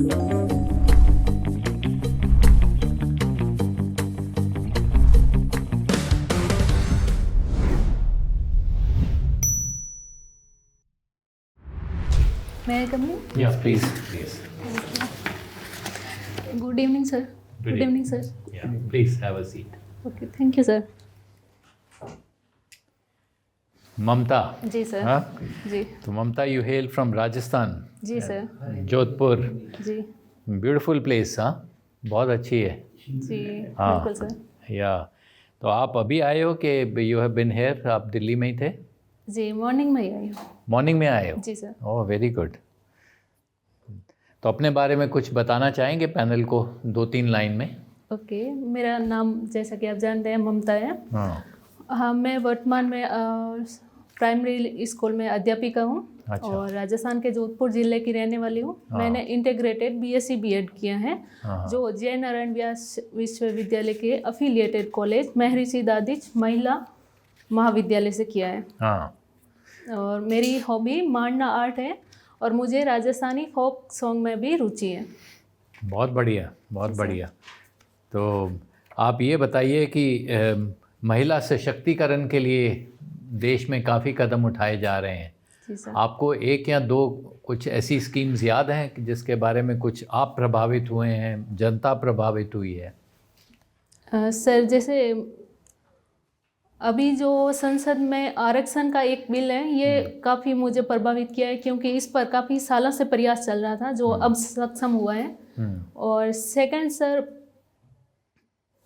May I come in? Yes, please. Please. Good evening, sir. Good evening, sir. Yeah, please have a seat. Okay, thank you, sir. Mamta. Ji sir. हाँ? जी. तो Mamta, you hail from Rajasthan. जी sir. Jodhpur. जी. Beautiful place, हाँ? बहुत अच्छी है. जी. हाँ. बिल्कुल सर. या तो आप अभी आए हो कि यू हैव बिन हेयर? आप दिल्ली में ही थे? जी, मॉर्निंग में ही आई हूँ. मॉर्निंग में आए हो? जी सर. ओह, वेरी गुड. तो अपने बारे में कुछ बताना चाहेंगे पैनल को 2-3 लाइन में? ओके, मेरा नाम जैसा कि आप जानते हैं ममता है. हाँ. हाँ, मैं वर्तमान में प्राइमरी स्कूल में अध्यापिका हूँ. अच्छा. और राजस्थान के जोधपुर जिले की रहने वाली हूँ. हाँ. मैंने इंटीग्रेटेड बीएससी बीएड किया है. हाँ. जो जय नारायण व्यास विश्वविद्यालय के अफिलिएटेड कॉलेज महर्षि दादिच महिला महाविद्यालय से किया है. हाँ. और मेरी हॉबी मांडना आर्ट है और मुझे राजस्थानी फोक सॉन्ग में भी रुचि है. बहुत बढ़िया, बहुत बढ़िया. तो आप ये बताइए कि महिला सशक्तिकरण के लिए देश में काफ़ी कदम उठाए जा रहे हैं. जी सर. आपको एक या दो कुछ ऐसी स्कीम्स याद हैं कि जिसके बारे में कुछ आप प्रभावित हुए हैं, जनता प्रभावित हुई है? सर, जैसे अभी जो संसद में आरक्षण का एक बिल है, ये काफ़ी मुझे प्रभावित किया है क्योंकि इस पर काफ़ी सालों से प्रयास चल रहा था जो अब सक्षम हुआ है. और सेकंड सर,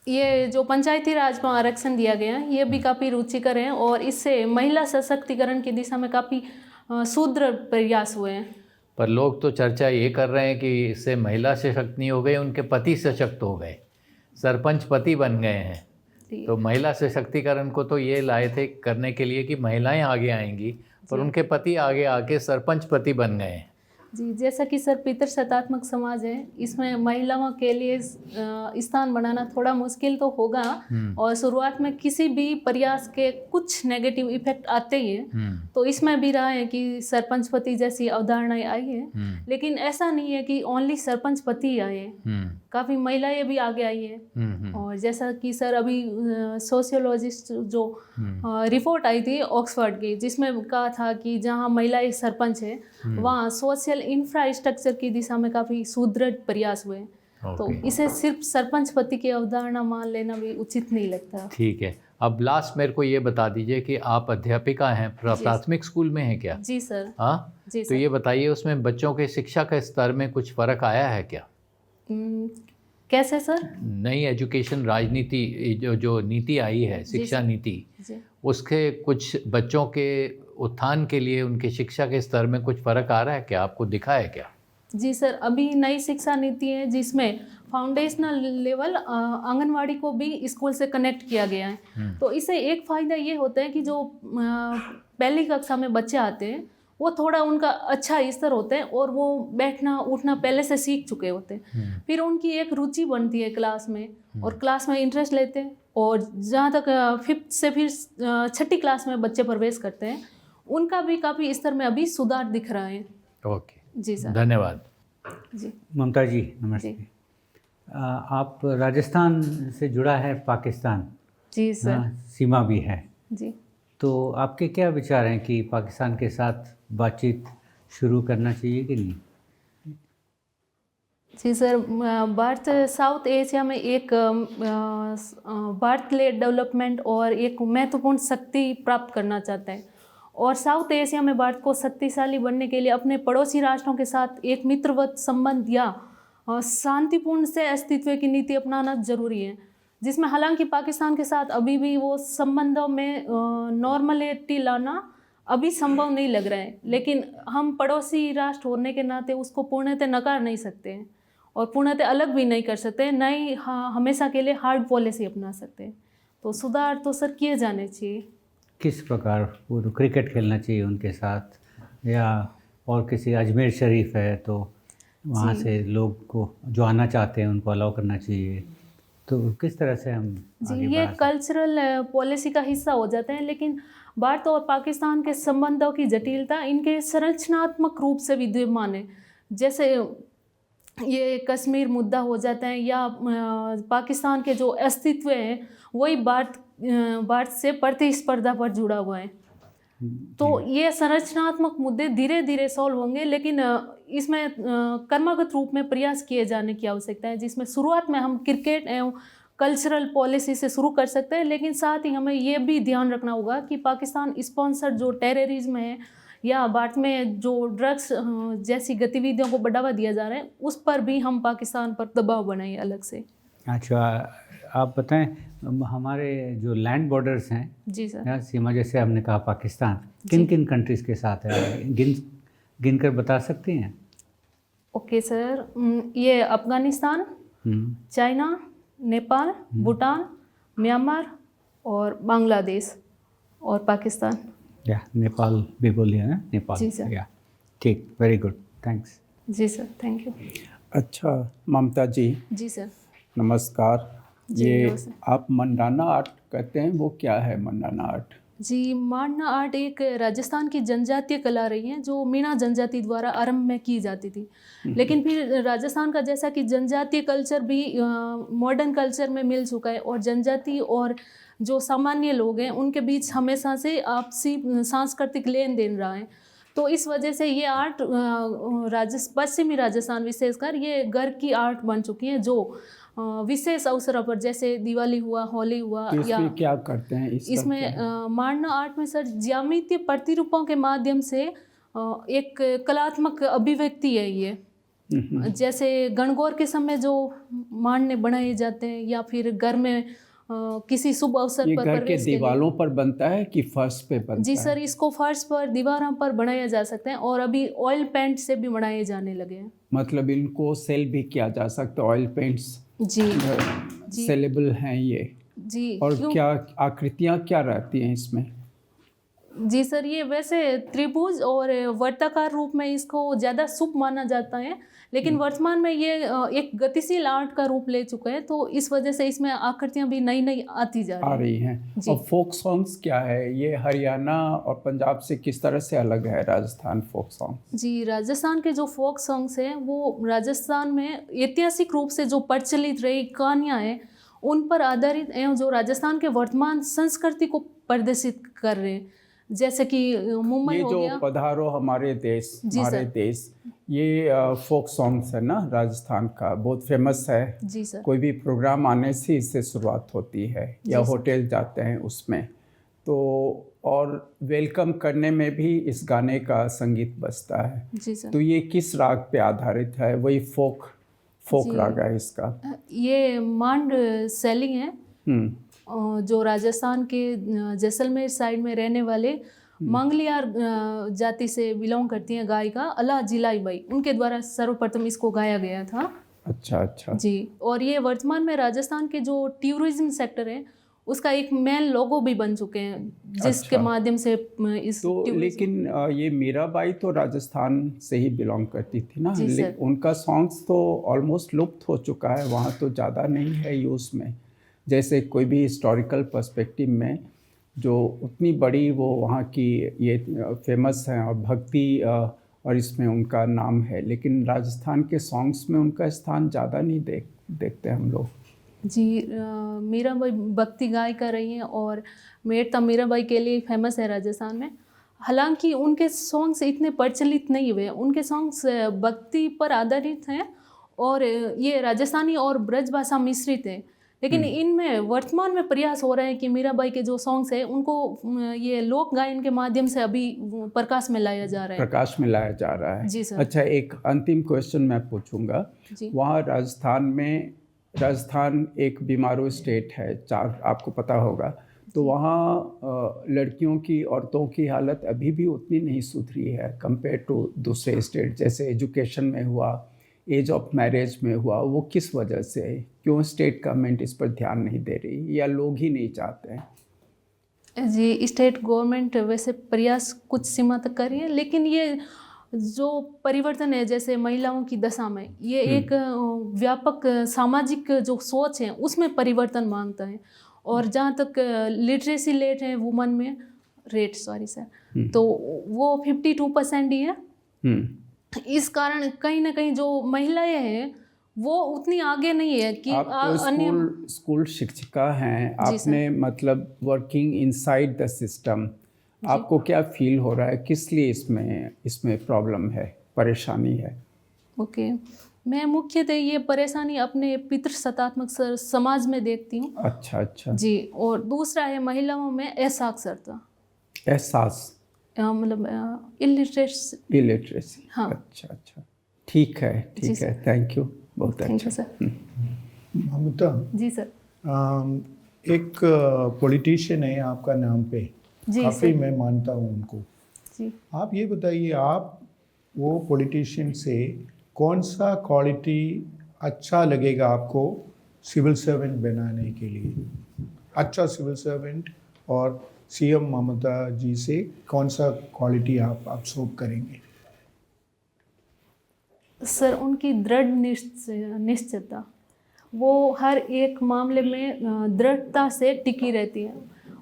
ये जो पंचायती राज में आरक्षण दिया गया है ये भी काफ़ी रुचिकर है और इससे महिला सशक्तिकरण की दिशा में काफ़ी सुदृढ़ प्रयास हुए हैं. पर लोग तो चर्चा ये कर रहे हैं कि इससे महिला सशक्त नहीं हो गई, उनके पति सशक्त हो गए, सरपंच पति बन गए हैं. तो महिला सशक्तिकरण को तो ये लाए थे करने के लिए कि महिलाएं आगे आएंगी, पर उनके पति आगे आके सरपंच पति बन गए हैं. जी, जैसा कि सर पितृसत्तात्मक समाज है, इसमें महिलाओं के लिए स्थान बनाना थोड़ा मुश्किल तो होगा. और शुरुआत में किसी भी प्रयास के कुछ नेगेटिव इफेक्ट आते ही हैं. तो इसमें भी रहा है कि सरपंच पति जैसी अवधारणाएं आई है. लेकिन ऐसा नहीं है कि ओनली सरपंच पति ही आए हैं, काफ़ी महिलाएं भी आगे आई हैं. और जैसा कि सर अभी सोशियोलॉजिस्ट जो रिपोर्ट आई थी ऑक्सफोर्ड की, जिसमें कहा था कि जहाँ महिलाएं सरपंच है वहाँ सोशल इंफ्रास्ट्रक्चर की दिशा में काफ़ी सुदृढ़ प्रयास हुए. तो इसे सिर्फ सरपंच पति की अवधारणा मान लेना भी उचित नहीं लगता. ठीक है. अब लास्ट मेरे को ये बता दीजिए कि आप अध्यापिका हैं, प्राथमिक स्कूल में हैं क्या? जी सर. हाँ. जी तो सर. ये बताइए उसमें बच्चों के शिक्षा के स्तर में कुछ फ़र्क आया है क्या? कैसे सर? नई एजुकेशन राजनीति जो नीति आई है, शिक्षा नीति, उसके कुछ बच्चों के उत्थान के लिए उनके शिक्षा के स्तर में कुछ फ़र्क आ रहा है क्या? आपको दिखा है क्या? जी सर, अभी नई शिक्षा नीति है जिसमें फाउंडेशनल लेवल आंगनवाड़ी को भी स्कूल से कनेक्ट किया गया है. तो इससे एक फ़ायदा ये होता है कि जो पहली कक्षा में बच्चे आते हैं वो थोड़ा उनका अच्छा स्तर होता है और वो बैठना उठना पहले से सीख चुके होते हैं. फिर उनकी एक रुचि बनती है क्लास में और क्लास में इंटरेस्ट लेते हैं. और जहाँ तक 5th से फिर 6ठी क्लास में बच्चे प्रवेश करते हैं, उनका भी काफ़ी स्तर में अभी सुधार दिख रहा है. ओके. जी सर. धन्यवाद. जी. ममता जी नमस्ते. आप राजस्थान से जुड़ा है पाकिस्तान. जी सर. हाँ, सीमा भी है. जी. तो आपके क्या विचार हैं कि पाकिस्तान के साथ बातचीत शुरू करना चाहिए कि नहीं? जी सर, भारत साउथ एशिया में एक भारत लेड डेवलपमेंट और एक महत्वपूर्ण शक्ति प्राप्त करना चाहता है. और साउथ एशिया में भारत को शक्तिशाली बनने के लिए अपने पड़ोसी राष्ट्रों के साथ एक मित्रवत संबंध या शांतिपूर्ण से अस्तित्व की नीति अपनाना जरूरी है, जिसमें हालांकि पाकिस्तान के साथ अभी भी वो संबंधों में नॉर्मलिटी लाना अभी संभव नहीं लग रहा है. लेकिन हम पड़ोसी राष्ट्र होने के नाते उसको पूर्णतः नकार नहीं सकते हैं और पूर्णतः अलग भी नहीं कर सकते, न ही हमेशा के लिए हार्ड पॉलिसी अपना सकते हैं. तो सुधार तो सर किए जाने चाहिए. किस प्रकार? वो तो क्रिकेट खेलना चाहिए उनके साथ, या और किसी अजमेर शरीफ है तो वहाँ से लोग को जो आना चाहते हैं उनको अलाउ करना चाहिए. तो किस तरह से हम जी, ये कल्चरल पॉलिसी का हिस्सा हो जाते हैं. लेकिन भारत और पाकिस्तान के संबंधों की जटिलता इनके संरचनात्मक रूप से विद्यमान है. जैसे ये कश्मीर मुद्दा हो जाता है, या पाकिस्तान के जो अस्तित्व है वही भारत से प्रतिस्पर्धा पर जुड़ा हुआ है। तो ये संरचनात्मक मुद्दे धीरे धीरे सॉल्व होंगे, लेकिन इसमें कर्मगत रूप में प्रयास किए जाने की आवश्यकता है, जिसमें शुरुआत में हम क्रिकेट एवं कल्चरल पॉलिसी से शुरू कर सकते हैं, लेकिन साथ ही हमें ये भी ध्यान रखना होगा कि पाकिस्तान स्पॉन्सर्ड जो टेररिज्म है या भारत में जो ड्रग्स जैसी गतिविधियों को बढ़ावा दिया जा रहा है, उस पर भी हम पाकिस्तान पर दबाव बनाएं अलग से। अच्छा, आप बताएं, हमारे जो लैंड बॉर्डर्स हैं, जी सर, या सीमा, जैसे हमने कहा पाकिस्तान किन किन कंट्रीज़ के साथ है, गिन कर बता सकती हैं? ओके सर, ये अफगानिस्तान, चाइना, नेपाल, भूटान, म्यांमार और बांग्लादेश और पाकिस्तान। या नेपाल भी बोलिए ना, नेपाल। जी सर। या ठीक, वेरी गुड, थैंक्स। जी सर, थैंक यू। अच्छा ममता जी, जी सर। नमस्कार। जी, ये नमस्ते। आप मंडाना आर्ट कहते हैं, वो क्या है मंडाना आर्ट? जी, मांडना आर्ट एक राजस्थान की जनजातीय कला रही है जो मीणा जनजाति द्वारा आरंभ में की जाती थी, लेकिन फिर राजस्थान का जैसा कि जनजातीय कल्चर भी मॉडर्न कल्चर में मिल चुका है, और जनजाति और जो सामान्य लोग हैं उनके बीच हमेशा से आपसी सांस्कृतिक लेन देन रहा है। तो इस वजह से ये आर्ट पश्चिमी राजस्थान विशेषकर ये घर की आर्ट बन चुकी है, जो विशेष अवसरों पर जैसे दिवाली हुआ, होली हुआ, तो या इसमें क्या करते हैं? इसमें मांडना आर्ट में सर ज्यामितीय प्रतिरूपों के माध्यम से एक कलात्मक अभिव्यक्ति है ये। जैसे गणगौर के समय जो मांडने बनाए जाते हैं, या फिर घर में किसी शुभ अवसर ये पर घर के प्रवेश के लिए। दीवारों पर बनता है कि फर्श पे बनता जी है? सर, इसको फर्श पर, दीवारों पर बनाया जा सकते हैं, और अभी ऑयल पेंट से भी बनाए जाने लगे हैं। मतलब इनको सेल भी किया जा सकता है, ऑयल पेंट्स जी जी सेलेबल हैं ये? जी। और क्यों? क्या आकृतियाँ क्या रहती हैं इसमें? जी सर, ये वैसे त्रिभुज और वर्ताकार रूप में इसको ज़्यादा शुभ माना जाता है, लेकिन वर्तमान में ये एक गतिशील आर्ट का रूप ले चुका है, तो इस वजह से इसमें आकृतियाँ भी नई नई आती जा आ रही रही हैं। हैं। जी। और फोक सॉन्ग्स क्या है? ये हरियाणा और पंजाब से किस तरह से अलग है राजस्थान फोक सॉन्ग? जी, राजस्थान के जो फोक सॉन्ग्स हैं वो राजस्थान में ऐतिहासिक रूप से जो प्रचलित रही कहानियाँ हैं उन पर आधारित एवं जो राजस्थान के वर्तमान संस्कृति को प्रदर्शित कर रहे हैं, जैसे कि मुंबई ये हो जो गया। पधारो हमारे देश, जी हमारे सर। देश, ये फोक सॉन्ग्स है ना, राजस्थान का बहुत फेमस है। जी सर। कोई भी प्रोग्राम आने से इससे शुरुआत होती है, या जी सर। होटल जाते हैं उसमें तो, और वेलकम करने में भी इस गाने का संगीत बजता है। जी सर। तो ये किस राग पे आधारित है? वही फोक जी। राग है इसका? ये मांड शैली है, जो राजस्थान के जैसलमेर साइड में रहने वाले मंगलियार जाति से बिलोंग करती हैं गायिका अला जिलाई बाई, उनके द्वारा सर्वप्रथम इसको गाया गया था। अच्छा अच्छा जी, और ये वर्तमान में राजस्थान के जो टूरिज्म सेक्टर है उसका एक मेन लोगो भी बन चुके हैं, जिसके अच्छा। माध्यम से इस तो लेकिन ये मीराबाई तो राजस्थान से ही बिलोंग करती थी ना, जी सर। उनका सॉन्ग्स तो ऑलमोस्ट लुप्त हो चुका है, वहाँ तो ज़्यादा नहीं है यूज़ में। जैसे कोई भी हिस्टोरिकल पर्सपेक्टिव में जो उतनी बड़ी वो वहाँ की ये फेमस हैं और भक्ति और इसमें उनका नाम है, लेकिन राजस्थान के सॉन्ग्स में उनका स्थान ज़्यादा नहीं देखते हम लोग। जी, मीराबाई भक्ति गायिका रही हैं और मेड़ता मीराबाई के लिए फेमस है राजस्थान में। हालांकि उनके सॉन्ग्स इतने प्रचलित नहीं हुए, उनके सॉन्ग्स भक्ति पर आधारित हैं और ये राजस्थानी और ब्रज भाषा मिश्रित है, लेकिन इनमें वर्तमान में प्रयास हो रहा है कि मीराबाई के जो सॉन्ग्स हैं उनको ये लोक गायन के माध्यम से अभी प्रकाश में लाया जा रहा है। प्रकाश में लाया जा रहा है। जी सर। अच्छा, एक अंतिम क्वेश्चन मैं पूछूंगा। वहाँ राजस्थान एक बीमारू स्टेट है, आपको पता होगा, तो वहाँ लड़कियों की, औरतों की हालत अभी भी उतनी नहीं सुधरी है कंपेयर टू दूसरे स्टेट। जैसे एजुकेशन में हुआ, एज ऑफ मैरिज में हुआ, वो किस वजह से? क्यों स्टेट गवर्नमेंट इस पर ध्यान नहीं दे रही, या लोग ही नहीं चाहते हैं? जी, स्टेट गवर्नमेंट वैसे प्रयास कुछ सीमा तक कर रही है, लेकिन ये जो परिवर्तन है जैसे महिलाओं की दशा में, ये एक व्यापक सामाजिक जो सोच है उसमें परिवर्तन मांगता है। और जहाँ तक लिटरेसी रेट है वुमन में, तो वो 52% ही है। इस कारण कहीं ना कहीं जो महिलाएं हैं वो उतनी आगे नहीं है कि आप तो स्कूल शिक्षिका हैं, आपने मतलब वर्किंग इनसाइड द सिस्टम, आपको क्या फील हो रहा है, किस लिए इसमें प्रॉब्लम है, परेशानी है? ओके, मैं मुख्यतः ये परेशानी अपने पितृसत्तात्मक समाज में देखती हूँ। अच्छा जी, और दूसरा है महिलाओं में असाक्षरता, एहसास, मतलब इलिटरेसी। हाँ, अच्छा, ठीक है, थैंक यू, बहुत थैंक अच्छा। You sir. Mamta ji sir. एक पॉलिटिशियन है आपका नाम पे, जी काफ़ी सर। मैं मानता हूँ उनको। जी, आप ये बताइए, आप वो पॉलिटिशियन से कौन सा क्वालिटी अच्छा लगेगा आपको सिविल सर्वेंट बनाने के लिए? अच्छा सिविल सर्वेंट और सीएम ममता जी से कौन सा क्वालिटी आप अब्सॉर्ब करेंगे? सर उनकी दृढ़ निश्चयता, वो हर एक मामले में दृढ़ता से टिकी रहती है।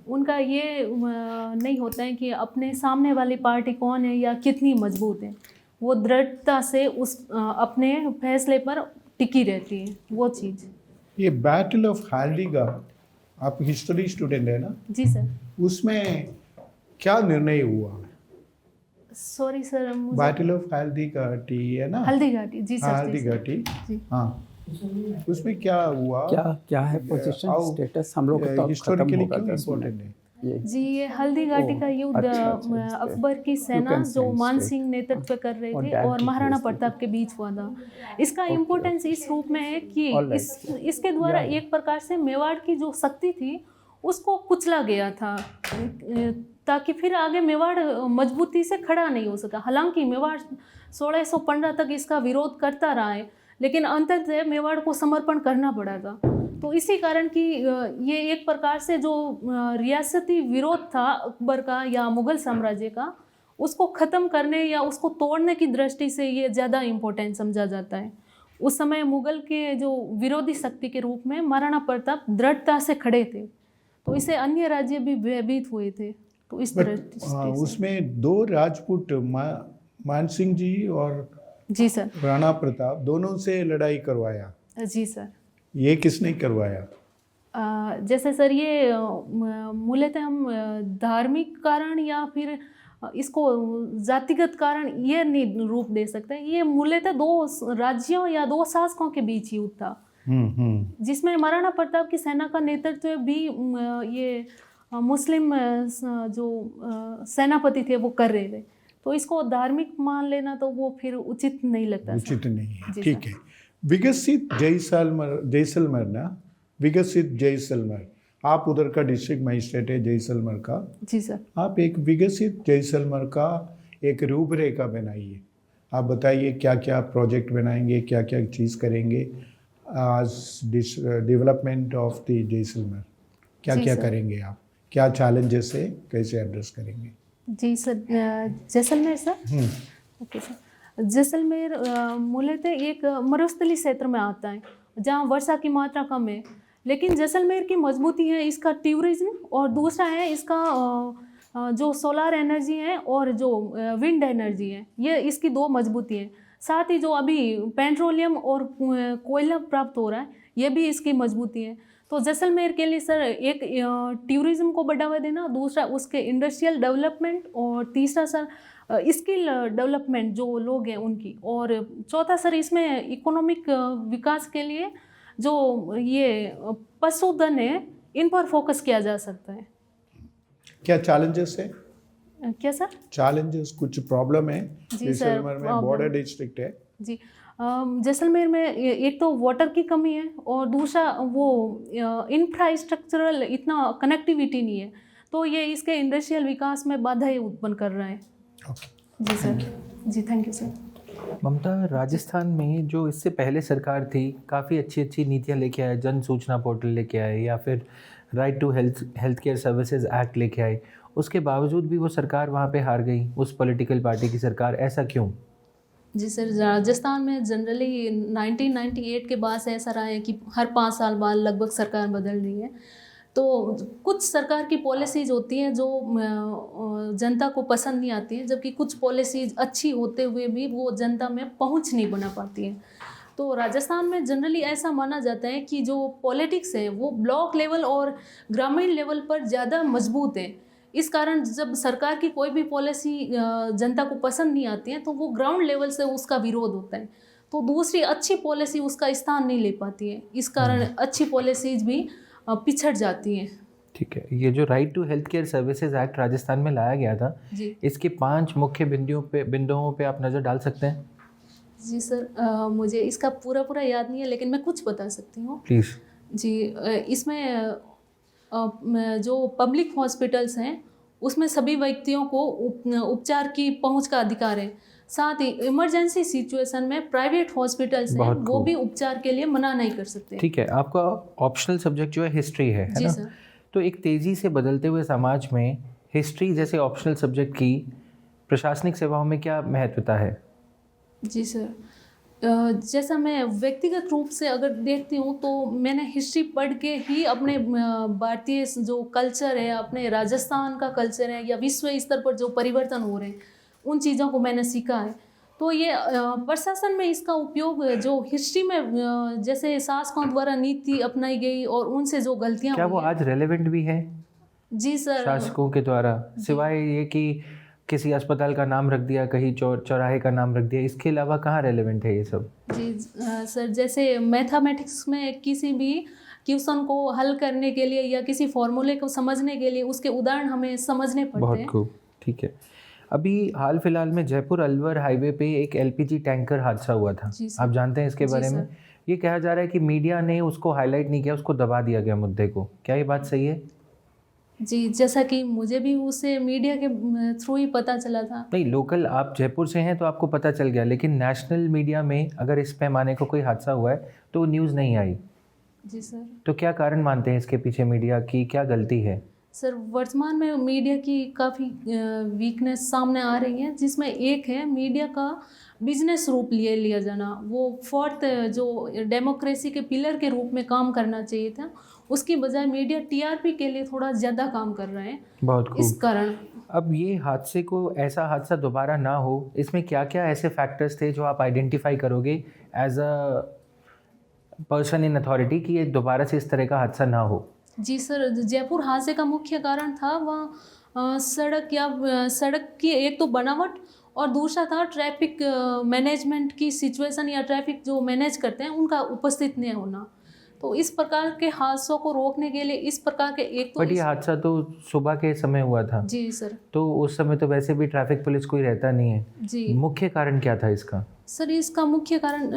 उनका ये नहीं होता है कि अपने सामने वाली पार्टी कौन है या कितनी मजबूत है, वो दृढ़ता से उस अपने फैसले पर टिकी रहती है, वो चीज़। ये बैटल ऑफ हाल्डिगा, आप हिस्ट्री स्टूडेंट है ना? जी सर। उसमें क्या निर्णय हुआ? सॉरी सर, मुझे बैटल ऑफ हल्दी घाटी है ना? हल्दी घाटी, जी सर। हल्दी घाटी, जी। हाँ, उसमें क्या हुआ? क्या है पोजीशन, स्टेटस, हम लोग तो हिस्टोरिकली क्यों इम्पोर्टेंट है? जी, ये हल्दी घाटी का युद्ध अच्छा, अकबर की सेना can जो say मान straight. सिंह नेतृत्व कर रहे और थे that और महाराणा details प्रताप के बीच हुआ था। इसका इम्पोर्टेंस इस रूप में है कि All right. इसके द्वारा Yeah. एक प्रकार से मेवाड़ की जो शक्ति थी उसको कुचला गया था, ताकि फिर आगे मेवाड़ मजबूती से खड़ा नहीं हो सका। हालांकि मेवाड़ 1615 तक इसका विरोध करता रहा है, लेकिन अंततः मेवाड़ को समर्पण करना पड़ा था। तो इसी कारण कि ये एक प्रकार से जो रियासती विरोध था अकबर का या मुग़ल साम्राज्य का, उसको ख़त्म करने या उसको तोड़ने की दृष्टि से ये ज़्यादा इम्पोर्टेंट समझा जाता है। उस समय मुग़ल के जो विरोधी शक्ति के रूप में महाराणा प्रताप दृढ़ता से खड़े थे, तो इससे अन्य राज्य भी भयभीत हुए थे। तो इस दृष्टि से उसमें दो राजपूत मान सिंह जी और जी सर। राणा प्रताप दोनों से लड़ाई करवाया। जी सर। ये किसने करवाया? जैसे सर ये मूलतः हम धार्मिक कारण या फिर इसको जातिगत कारण ये नहीं रूप दे सकते। ये मूलतः दो राज्यों या दो शासकों के बीच युद्ध था, जिसमें महाराणा प्रताप की सेना का नेतृत्व भी ये मुस्लिम जो सेनापति थे वो कर रहे थे। तो इसको धार्मिक मान लेना तो वो फिर उचित नहीं लगता। उचित नहीं है, ठीक है। विकसित जैसलमेर ना, विकसित जैसलमेर, आप उधर का डिस्ट्रिक्ट मजिस्ट्रेट है जैसलमेर का। जी सर। आप एक विकसित जैसलमेर का एक रूपरेखा बनाइए। आप बताइए क्या क्या प्रोजेक्ट बनाएंगे, क्या क्या चीज़ करेंगे आज डेवलपमेंट ऑफ द जैसलमेर, क्या क्या करेंगे आप, क्या चैलेंजेस है, कैसे एड्रेस करेंगे? जी sir, Jaisalmer sir. Okay sir, Jaisalmer मूलतः एक मरुस्थलीय क्षेत्र में आता है जहाँ वर्षा की मात्रा कम है, लेकिन जैसलमेर की मजबूती है इसका टूरिज्म, और दूसरा है इसका जो सोलार एनर्जी है और जो विंड एनर्जी है, ये इसकी दो मजबूती है। साथ ही जो अभी पेट्रोलियम और कोयला प्राप्त हो रहा है, ये भी इसकी मजबूती है। तो जैसलमेर के लिए सर एक टूरिज्म को बढ़ावा देना, दूसरा उसके इंडस्ट्रियल डेवलपमेंट, और तीसरा सर स्किल डेवलपमेंट जो लोग हैं उनकी, और चौथा सर इसमें इकोनॉमिक विकास के लिए जो ये पशुधन है इन पर फोकस किया जा सकता है। क्या चैलेंजेस है? क्या सर? चैलेंजेस, कुछ प्रॉब्लम है? जैसलमेर में बॉर्डर डिस्ट्रिक्ट है जी। जैसलमेर में एक तो वाटर की कमी है, और दूसरा वो इंफ्रास्ट्रक्चरल इतना कनेक्टिविटी नहीं है, तो ये इसके इंडस्ट्रियल विकास में बाधाएं उत्पन्न कर रहा है। जी सर। जी, thank you sir. Mamta, Rajasthan में जो इससे पहले सरकार थी काफ़ी अच्छी अच्छी नीतियाँ लेके आए, जन सूचना पोर्टल लेके आए, या फिर right to health care services act लेके आए, उसके बावजूद भी वो सरकार वहाँ पे हार गई, उस पॉलिटिकल पार्टी की सरकार। ऐसा क्यों? जी सर, राजस्थान में जनरली 1998 के बाद से ऐसा रहा है कि हर 5 साल बाद लगभग सरकार बदल रही है, तो कुछ सरकार की पॉलिसीज होती हैं जो जनता को पसंद नहीं आती हैं, जबकि कुछ पॉलिसीज अच्छी होते हुए भी वो जनता में पहुंच नहीं बना पाती हैं। तो राजस्थान में जनरली ऐसा माना जाता है कि जो पॉलिटिक्स है वो ब्लॉक लेवल और ग्रामीण लेवल पर ज़्यादा मजबूत है। इस कारण जब सरकार की कोई भी पॉलिसी जनता को पसंद नहीं आती है तो वो ग्राउंड लेवल से उसका विरोध होता है, तो दूसरी अच्छी पॉलिसी उसका स्थान नहीं ले पाती है। इस कारण अच्छी पॉलिसीज भी पिछड़ जाती हैं। ठीक है, ये जो right to health care services act Rajasthan में लाया गया था जी इसके 5 मुख्य बिंदुओं पे आप नज़र डाल सकते हैं? जी सर, मुझे इसका पूरा याद नहीं है, लेकिन मैं कुछ बता सकती हूँ। प्लीज़। जी, इसमें जो पब्लिक हॉस्पिटल्स हैं उसमें सभी व्यक्तियों को उपचार की पहुंच का अधिकार है। साथ ही इमरजेंसी सिचुएशन में प्राइवेट हॉस्पिटल्स हैं वो भी उपचार के लिए मना नहीं कर सकते। ठीक है, आपका ऑप्शनल सब्जेक्ट जो है हिस्ट्री है जी ना? सर। तो एक तेज़ी से बदलते हुए समाज में हिस्ट्री जैसे ऑप्शनल सब्जेक्ट की प्रशासनिक सेवाओं में क्या महत्वता है? जी सर, जैसा मैं व्यक्तिगत रूप से अगर देखती हूँ तो मैंने हिस्ट्री पढ़ के ही अपने भारतीय जो कल्चर है, अपने राजस्थान का कल्चर है या विश्व स्तर पर जो परिवर्तन हो रहे हैं उन चीज़ों को मैंने सीखा है। तो ये प्रशासन में इसका उपयोग जो हिस्ट्री में जैसे शासकों द्वारा नीति अपनाई गई और उनसे जो गलतियाँ क्या वो आज रेलेवेंट भी है जी सर, शासकों के द्वारा, सिवाय ये कि किसी अस्पताल का नाम रख दिया, कहीं चौराहे का नाम रख दिया, इसके अलावा कहाँ रेलेवेंट है ये सब? जी सर, जैसे मैथमेटिक्स में किसी भी क्वेश्चन को हल करने के लिए या किसी फॉर्मूले को समझने के लिए उसके उदाहरण हमें समझने पड़ते बहुत हैं। खूब, ठीक है। अभी हाल फिलहाल में जयपुर अलवर हाईवे पे एक एलपीजी टैंकर हादसा हुआ था, आप जानते हैं इसके बारे में? ये कहा जा रहा है कि मीडिया ने उसको हाईलाइट नहीं किया, उसको दबा दिया गया मुद्दे को, क्या ये बात सही है? जी, जैसा कि मुझे भी उसे मीडिया के थ्रू ही पता चला था। नहीं, लोकल आप जयपुर से हैं तो आपको पता चल गया, लेकिन नेशनल मीडिया में अगर इस पैमाने का कोई हादसा हुआ है तो न्यूज़ नहीं आई। जी सर। तो क्या कारण मानते हैं इसके पीछे मीडिया की क्या गलती है? सर, वर्तमान में मीडिया की काफ़ी वीकनेस सामने आ रही है, जिसमें एक है मीडिया का बिजनेस रूप लिया जाना। वो फोर्थ जो डेमोक्रेसी के पिलर के रूप में काम करना चाहिए था, उसकी बजाय मीडिया टीआरपी के लिए थोड़ा ज़्यादा काम कर रहे हैं। बहुत खूब। इस कारण अब ये हादसे को, ऐसा हादसा दोबारा ना हो, इसमें क्या क्या ऐसे फैक्टर्स थे जो आप आइडेंटिफाई करोगे as a person in authority कि ये दोबारा से इस तरह का हादसा ना हो? जी सर, जयपुर हादसे का मुख्य कारण था वहाँ सड़क की एक तो बनावट और दूसरा था ट्रैफिक मैनेजमेंट की सिचुएशन या ट्रैफिक जो मैनेज करते हैं उनका उपस्थित नहीं होना। तो इस प्रकार के हादसों को रोकने के लिए इस प्रकार के एक तो बट ये हादसा तो सुबह के समय हुआ था। जी सर। तो उस समय तो वैसे भी ट्रैफिक पुलिस कोई रहता नहीं है जी। मुख्य कारण क्या था इसका? सर, इसका मुख्य कारण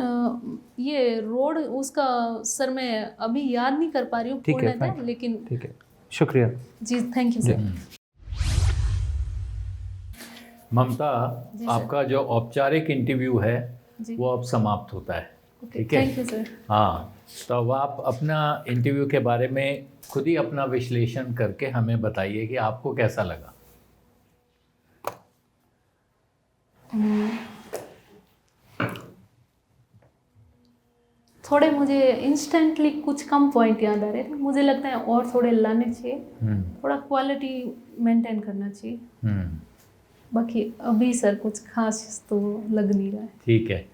ये रोड उसका सर मैं अभी याद नहीं कर पा रही हूँ पूर्णतः, लेकिन ठीक है, शुक्रिया जी, थैंक यू सर। ममता, आपका जो औपचारिक इंटरव्यू है वो अब समाप्त होता है, ठीक है? Thank you sir. हाँ, तो अब आप अपना इंटरव्यू के बारे में खुद ही अपना विश्लेषण करके हमें बताइए कि आपको कैसा लगा। थोड़े मुझे इंस्टेंटली कुछ कम पॉइंट याद आ रहे थे, मुझे लगता है और थोड़े लाने चाहिए, थोड़ा क्वालिटी मेंटेन करना चाहिए। बाकी अभी सर कुछ खास तो लग नहीं रहा है। ठीक है,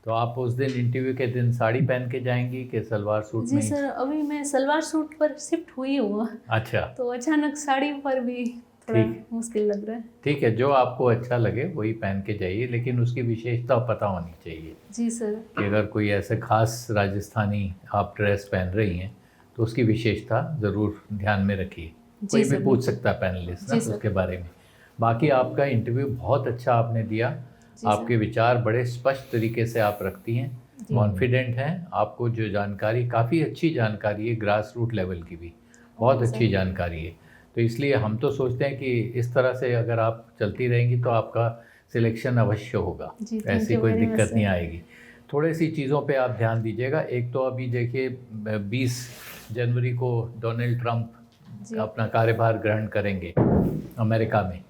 तो आप उस दिन इंटरव्यू के दिन साड़ी पहन के जाएंगी कि सलवार सूट में? जी सर, अभी मैं सलवार सूट पर शिफ्ट हुई हूँ। अच्छा, तो अचानक साड़ी पर भी थोड़ा मुश्किल लग रहा है। ठीक है, जो आपको अच्छा लगे वही पहन के जाइए, लेकिन उसकी विशेषता पता होनी चाहिए। जी सर। कि अगर कोई ऐसे खास राजस्थानी आप ड्रेस पहन रही हैं तो उसकी विशेषता ज़रूर ध्यान में रखिए। कोई भी पूछ सकता है पैनलिस्ट ना उसके बारे में। बाकी आपका इंटरव्यू बहुत अच्छा आपने दिया, आपके विचार बड़े स्पष्ट तरीके से आप रखती हैं, कॉन्फिडेंट हैं। आपको जो जानकारी, काफ़ी अच्छी जानकारी है, ग्रास रूट लेवल की भी बहुत अच्छी जानकारी है। तो इसलिए हम तो सोचते हैं कि इस तरह से अगर आप चलती रहेंगी तो आपका सिलेक्शन अवश्य होगा, ऐसी कोई दिक्कत नहीं आएगी। थोड़ी सी चीज़ों पे आप ध्यान दीजिएगा। एक तो अभी देखिए 20 जनवरी को डोनाल्ड ट्रंप अपना कार्यभार ग्रहण करेंगे अमेरिका में।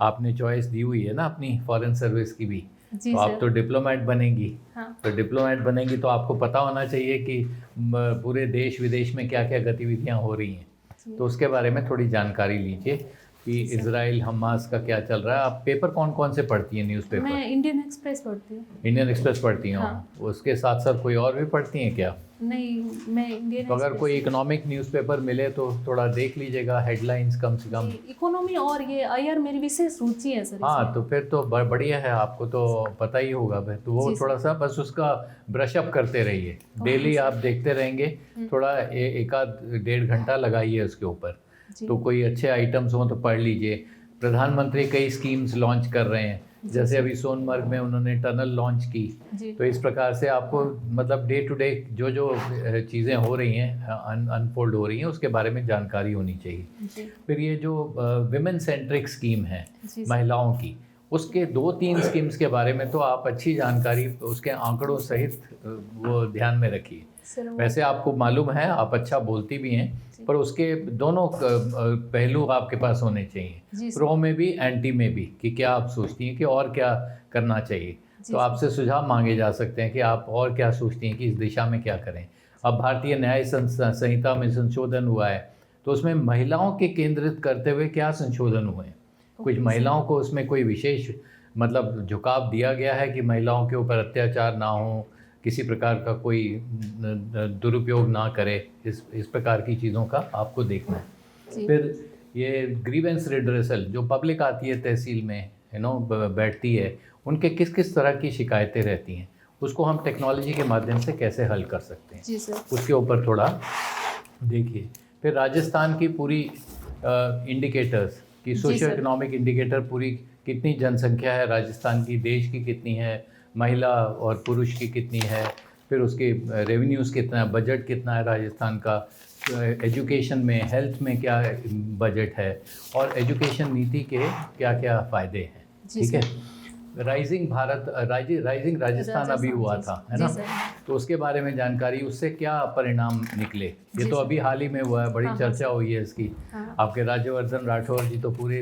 आपने चॉइस दी हुई है ना अपनी फॉरेन सर्विस की भी, तो आप तो डिप्लोमेट बनेंगी। तो डिप्लोमेट बनेंगी तो आपको पता होना चाहिए कि पूरे देश विदेश में क्या क्या गतिविधियां हो रही हैं। तो उसके बारे में थोड़ी जानकारी लीजिए कि इजराइल हमास का क्या चल रहा है। आप पेपर कौन कौन से पढ़ती हैं न्यूज़पेपर? मैं इंडियन एक्सप्रेस पढ़ती हूँ। इंडियन एक्सप्रेस पढ़ती हूँ। हाँ। उसके साथ साथ कोई और भी पढ़ती हैं क्या? नहीं, मैं इंडियन तो अगर कोई इकोनॉमिक न्यूज़पेपर मिले तो थोड़ा देख लीजिएगा, हेडलाइंस कम से कम। इकोनॉमी और ये आईआर मेरी विशेष रुचि है सर। हाँ, तो फिर तो बढ़िया है, आपको तो पता ही होगा फिर तो वो थोड़ा सा बस उसका ब्रश अप करते रहिए। डेली आप देखते रहेंगे, थोड़ा एक आध 1.5 घंटा लगाइए उसके ऊपर। तो कोई अच्छे आइटम्स हों तो पढ़ लीजिए। प्रधानमंत्री कई स्कीम्स लॉन्च कर रहे हैं, जैसे अभी सोनमर्ग में उन्होंने टनल लॉन्च की। तो इस प्रकार से आपको मतलब डे टू डे जो जो चीज़ें हो रही हैं, अनफोल्ड हो रही हैं, उसके बारे में जानकारी होनी चाहिए। फिर ये जो विमेन सेंट्रिक स्कीम है महिलाओं की, उसके 2-3 स्कीम्स के बारे में तो आप अच्छी जानकारी उसके आंकड़ों सहित वो ध्यान में रखिए। वैसे आपको मालूम है, आप अच्छा बोलती भी हैं, पर उसके दोनों पहलू आपके पास होने चाहिए, प्रो में भी एंटी में भी, कि क्या आप सोचती हैं कि और क्या करना चाहिए। तो आपसे सुझाव मांगे जा सकते हैं कि आप और क्या सोचती हैं कि इस दिशा में क्या करें। अब भारतीय न्याय संहिता में संशोधन हुआ है, तो उसमें महिलाओं के केंद्रित करते हुए क्या संशोधन हुए हैं? कुछ महिलाओं को उसमें कोई विशेष मतलब झुकाव दिया गया है कि महिलाओं के ऊपर अत्याचार ना हो, किसी प्रकार का कोई दुरुपयोग ना करे, इस प्रकार की चीज़ों का आपको देखना है। फिर ये ग्रीवेंस रिड्रेसल जो पब्लिक आती है तहसील में, बैठती है, उनके किस किस तरह की शिकायतें रहती हैं, उसको हम टेक्नोलॉजी के माध्यम से कैसे हल कर सकते हैं, जी सर, उसके ऊपर थोड़ा देखिए। फिर राजस्थान की पूरी इंडिकेटर्स की सोशियो इकोनॉमिक इंडिकेटर, पूरी कितनी जनसंख्या है राजस्थान की, देश की कितनी है, महिला और पुरुष की कितनी है, फिर उसके रेवेन्यूज़ कितना है, बजट कितना है राजस्थान का, एजुकेशन में, हेल्थ में क्या बजट है, और एजुकेशन नीति के क्या क्या फ़ायदे हैं। ठीक है। राइजिंग राजस्थान अभी हुआ था, है ना, तो उसके बारे में जानकारी, उससे क्या परिणाम निकले, ये तो अभी हाल ही में हुआ है, बड़ी चर्चा हुई है इसकी। आपके राज्यवर्धन राठौर जी तो पूरी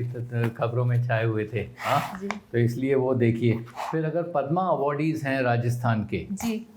खबरों में छाए हुए थे। हाँ, तो इसलिए वो देखिए। फिर अगर पद्मा अवॉर्डीज़ हैं राजस्थान के,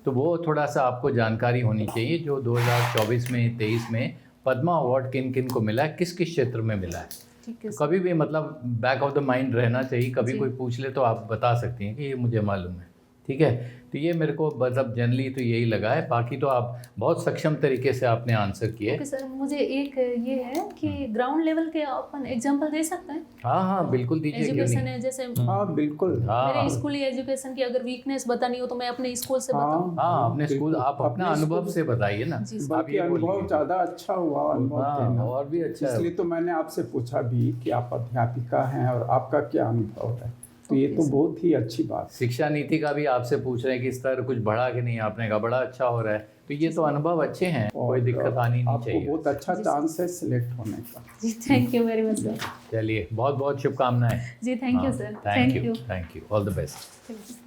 तो वो थोड़ा सा आपको जानकारी होनी चाहिए, जो 2024 में 23 में पद्मा अवार्ड किन किन को मिला है, किस किस क्षेत्र में मिला है। तो कभी भी मतलब बैक ऑफ द माइंड रहना चाहिए, कभी कोई पूछ ले तो आप बता सकती हैं कि ये मुझे मालूम है। ठीक है, तो ये मेरे को मतलब जनरली तो यही लगा है, बाकी तो आप बहुत सक्षम तरीके से आपने आंसर किए। ओके सर, मुझे एक ये है कि ग्राउंड लेवल के अपन एग्जांपल दे सकते हैं? हाँ, बिल्कुल दीजिए। एजुकेशन है जैसे, हाँ बिल्कुल, मेरे स्कूली एजुकेशन की अगर वीकनेस बतानी हो तो मैं अपने स्कूल से बताऊं? हाँ, अपने स्कूल, आप अपना अनुभव से बताइए ना। बाकी अनुभव ज़्यादा अच्छा हुआ, अनुभव और भी अच्छा, इसलिए तो मैंने आपसे पूछा भी कि आप अध्यापिका हैं और आपका क्या अनुभव है, तो ये तो बहुत ही अच्छी बात। शिक्षा नीति का भी आपसे पूछ रहे हैं कि स्तर कुछ बढ़ा कि नहीं, आपने कहा बड़ा अच्छा हो रहा है, तो ये तो अनुभव अच्छे हैं, कोई दिक्कत आनी नहीं चाहिए। आपको बहुत अच्छा चांस है सिलेक्ट होने का। जी, thank you very much sir. चलिए, बहुत बहुत शुभकामनाएं जी, thank you sir, thank you, all the best.